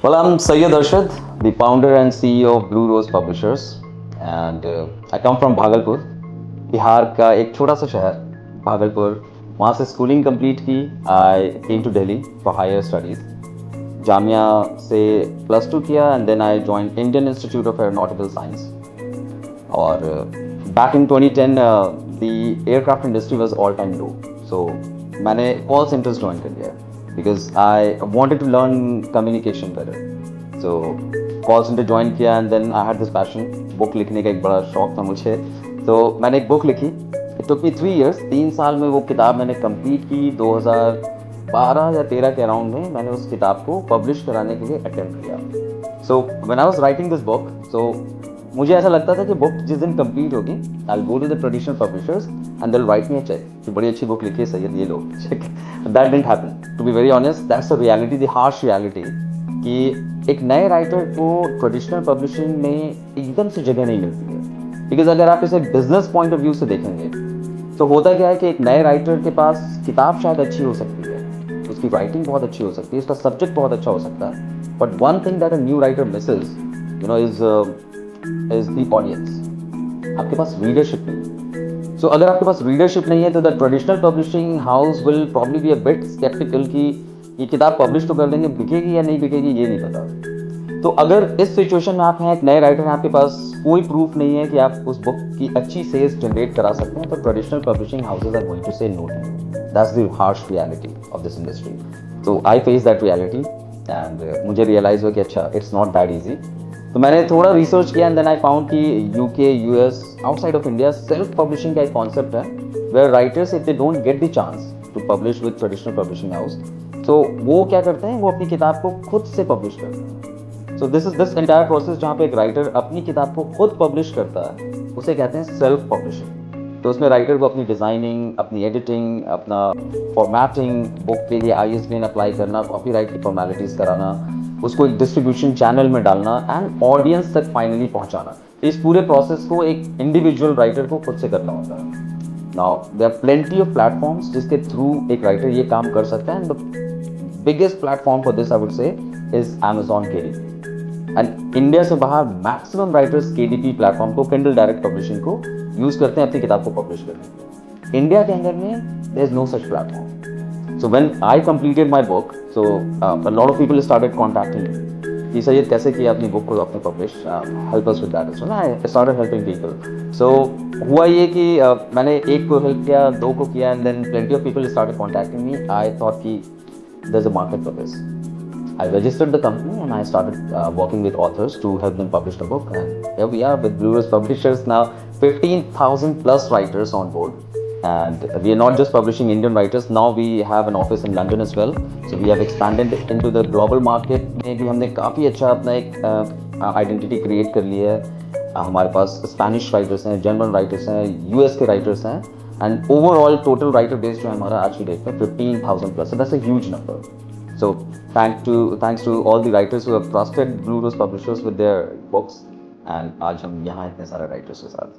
Well, I'm Sayyid Arshad, the founder and CEO of Blue Rose Publishers, and I come from Bhagalpur, Bihar का एक छोटा सा शहर भागलपुर. वहाँ से स्कूलिंग कंप्लीट की. I came to Delhi for higher studies. Jamia से +2 किया and then I join Indian Institute of Aeronautical Science. और back in 2010 the aircraft industry was all time low, so मैंने कॉल सेंटर्स ज्वाइन कर लिया because I wanted to learn communication better. So call center join किया and then I had this passion. Book लिखने का एक बड़ा शौक था मुझे, तो मैंने एक बुक लिखी. It took me 3 years. 3 साल में वो किताब मैंने कंप्लीट की. 2012 या 13 के अराउंड में मैंने उस किताब को पब्लिश कराने के लिए अटेम्प्ट किया. So when I was writing this book, so मुझे ऐसा लगता था कि बुक जिस दिन कंप्लीट होगी I will go to the traditional publishers and they will write me a cheque कि बड़ी अच्छी बुक लिखी है सैयद, ये लो cheque. That didn't happen. To be very honest, that's the reality, the harsh reality, कि एक नए राइटर को ट्रेडिशनल पब्लिशिंग में एकदम से जगह नहीं मिलती है. बिकॉज अगर आप इसे बिजनेस पॉइंट ऑफ व्यू से देखेंगे तो होता क्या है कि एक नए राइटर के पास किताब शायद अच्छी हो सकती है, उसकी राइटिंग बहुत अच्छी हो सकती है, उसका सब्जेक्ट बहुत अच्छा हो सकता है, but one thing that a new writer Mrs is the audience. आपके पास रीडरशिप नहीं. सो अगर आपके पास रीडरशिप नहीं है तो the traditional publishing house will probably be a bit sceptical कि ये किताब पब्लिश तो कर देंगे, बिकेगी या नहीं बिकेगी ये नहीं पता. तो अगर इस सिचुएशन में आप हैं, एक नए राइटर हैं, आपके पास कोई प्रूफ नहीं है कि आप उस बुक की अच्छी सेल्स जनरेट करा सकते हैं, तो traditional publishing houses are going to say no to you. That's the harsh reality of this industry. तो I face that reality and मुझे रियलाइज हुआ कि अच्छा, इट्स नॉट दैट ईजी. तो मैंने थोड़ा रिसर्च किया एंड देन आई फाउंड कि UK, US, outside of India self publishing का एक कॉन्सेप्ट है where writers if they don't get the chance to publish with traditional publishing house, तो वो क्या करते हैं, वो अपनी किताब को खुद से पब्लिश करते हैं. So this is this entire process जहाँ पे एक राइटर अपनी किताब को खुद पब्लिश करता है, उसे कहते हैं सेल्फ पब्लिशिंग. तो उसमें राइटर को अपनी डिज़ाइनिंग, अपनी एडिटिंग, अपना फॉर्मेटिंग, बुक के लिए ISBN अप्लाई करना, कॉपीराइट की फॉर्मेलिटीज़ कराना, उसको एक डिस्ट्रीब्यूशन चैनल में डालना एंड ऑडियंस तक फाइनली पहुंचाना, इस पूरे प्रोसेस को एक इंडिविजुअल राइटर को खुद से करना होता है. Now there are plenty of platforms जिसके थ्रू एक राइटर ये काम कर सकता है. And the biggest platform for this I would say is Amazon KDP. And India से बाहर मैक्सिमम राइटर्स KDP प्लेटफॉर्म को, किंडल डायरेक्ट पब्लिशिंग को यूज करते हैं अपनी किताब को पब्लिश करने के लिए. इंडिया के अंदर में there is no such platform. So when I completed my book, so a lot of people started contacting me. कि सैयद कैसे किया अपनी बुक को आपने publish, help us with that. So I started helping people. So हुआ ये कि मैंने एक को हेल्प किया, 2 को किया and then plenty of people started contacting me. I thought कि there is a market for this. I registered the company and I started working with authors to help them publish the book. And here we are with Blue Rose Publishers now, 15,000 plus writers on board. And we are not just publishing Indian writers. Now we have an office in London as well. So we have expanded into the global market. में भी हमने काफ़ी अच्छा अपना एक identity create कर ली है. हमारे पास स्पेनिश राइटर्स हैं, जर्मन राइटर्स हैं, US के राइटर्स हैं, and overall total writer base जो है हमारा आज की डेट में 15,000 plus. So that's a huge number. So thanks to all the writers who have trusted Blue Rose Publishers with their books, and आज हम यहाँ इतने सारे राइटर्स के साथ.